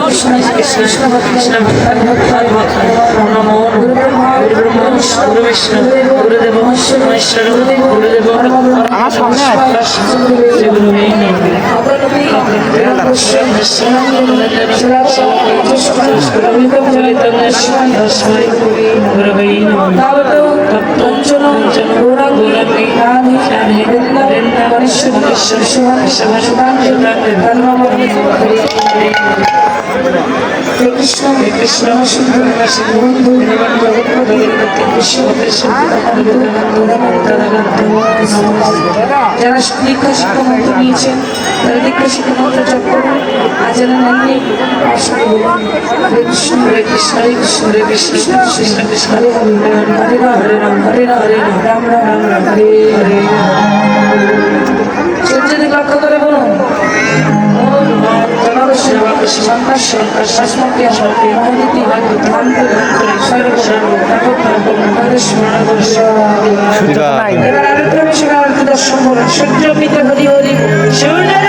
কৃষ্ণ নমো গুরু বিষ্ণু গুরুদেব মহেশ্বর গুরুদেব আমার সামনে কৃষ্ণ কৃষ্ণ বন্ধু যারা দীক্ষা শিক্ষা মন্ত্র নিয়েছেন তারা দীক্ষা শিক্ষা মন্ত্র জপ করুন আর যারা নেননি হরে কৃষ্ণ হরে কৃষ্ণ হরে কৃষ্ণ হরে কৃষ্ণ কৃষ্ণ কৃষ্ণ হরে হরে হরে রাম হরে রাম হরে রাম রাম রাম রাম হরে হরে যদি লক্ষ্য করে বলুন দর্শন করুন সূর্য পিতা হরি হরি সূর্য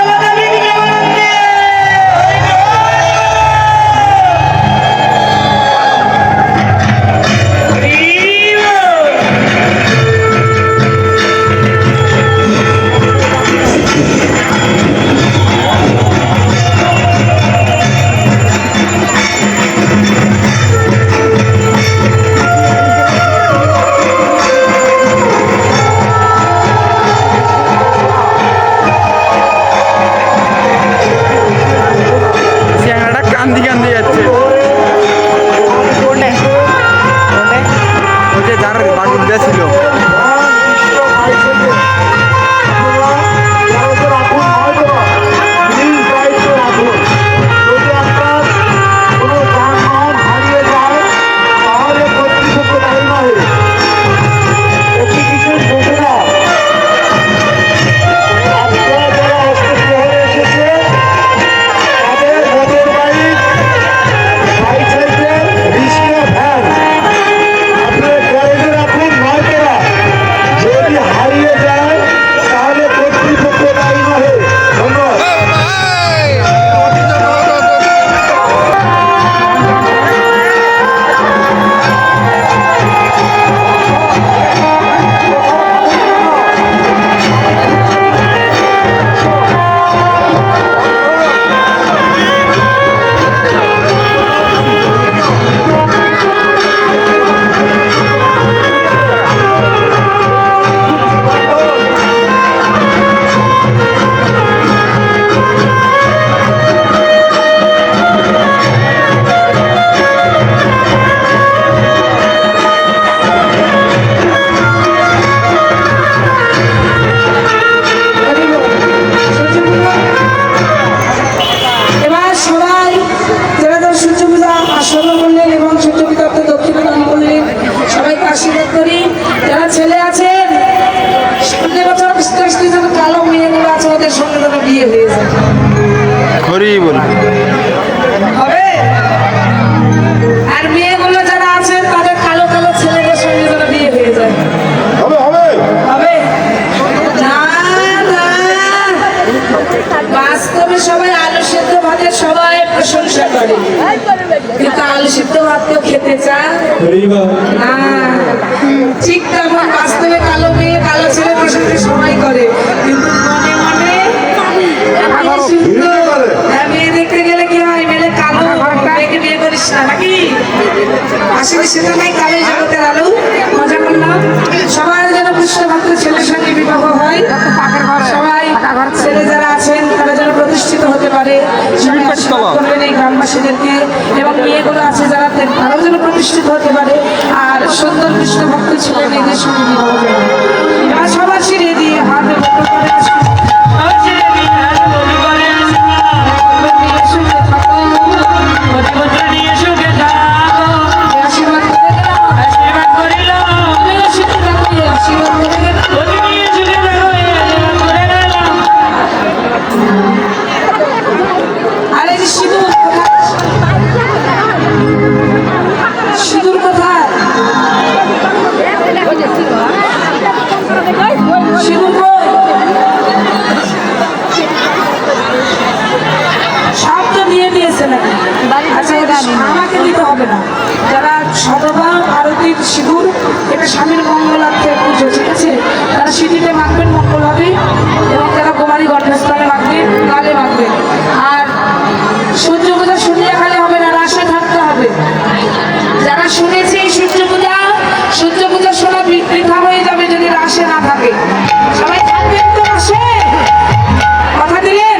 খেতে চান ঠিক তেমন বাস্তবে কালো মেয়ে কালো ছেলে প্রসঙ্গে সবাই করে কিন্তু মনে মনে মেয়ে দেখতে গেলে কি হয় মেলে কালো মেয়েকে বিয়ে করিস না নাকি আসলে সেটা নাই কালো জগতের আলো মজা করলাম সবার যেন কৃষ্ণ ভক্ত ছেলের সঙ্গে বিবাহ হয় সবাই ছেলে যারা আছেন তারা যেন প্রতিষ্ঠিত হতে পারে করবেন এই গ্রামবাসীদেরকে এবং মেয়েগুলো আছে যারা তারাও যেন প্রতিষ্ঠিত হতে পারে আর সুন্দর কৃষ্ণ ভক্ত ছিলেন এদের সঙ্গে বিবাহ এবার সবার সিঁড়ে দিয়ে হাতে সিঁদুর কোথায় সিঁদুর, এটা স্বামীর মঙ্গলার্থে পুজো, ঠিক আছে? তারা সিঁড়িতে মাখবেন মঙ্গল হবে, এবং যারা কুমারী গর্ভস্থানে মাখবেন, গালে মাখবেন। আর সূর্য পূজা শুনলে খালি হবে না, রাসে থাকতে হবে। যারা শুনেছে এই সূর্য পূজা শোনা বৃথা হয়ে যাবে যদি রাসে না থাকে। সবাই থাকবেন তো রাসে? কথা দিলেন?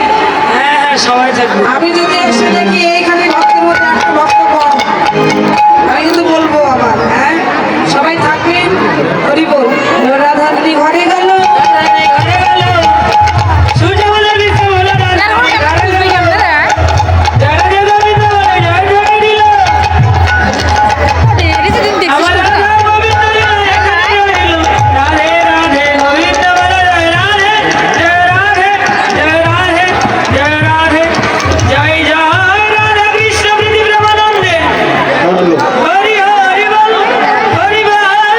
হ্যাঁ হ্যাঁ সবাই থাকবে। আমি যদি এসে দেখি এইখানে ভক্তের মধ্যে একটা ভক্ত কম, আমি কিন্তু বলবো আবার। হ্যাঁ, সবাই থাকবেন। হরি বল। রাধারানী ঘরে গেল, সূর্য বলে বিশ্ব বলে আমার রাধা গোবিন্দ রাধে রাধে গোবিন্দ বলে জয় রাধে জয় রাধে জয় রাধে জয় রাধে জয় জয় রাধা কৃষ্ণ প্রীতি প্রেমানন্দে হরি হরি বল হরি বল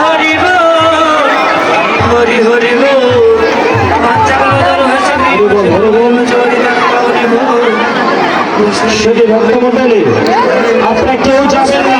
হরি বল হরি হরি বল সেটি ভক্তমণ্ডলী, আপনারা কেউ যাবেন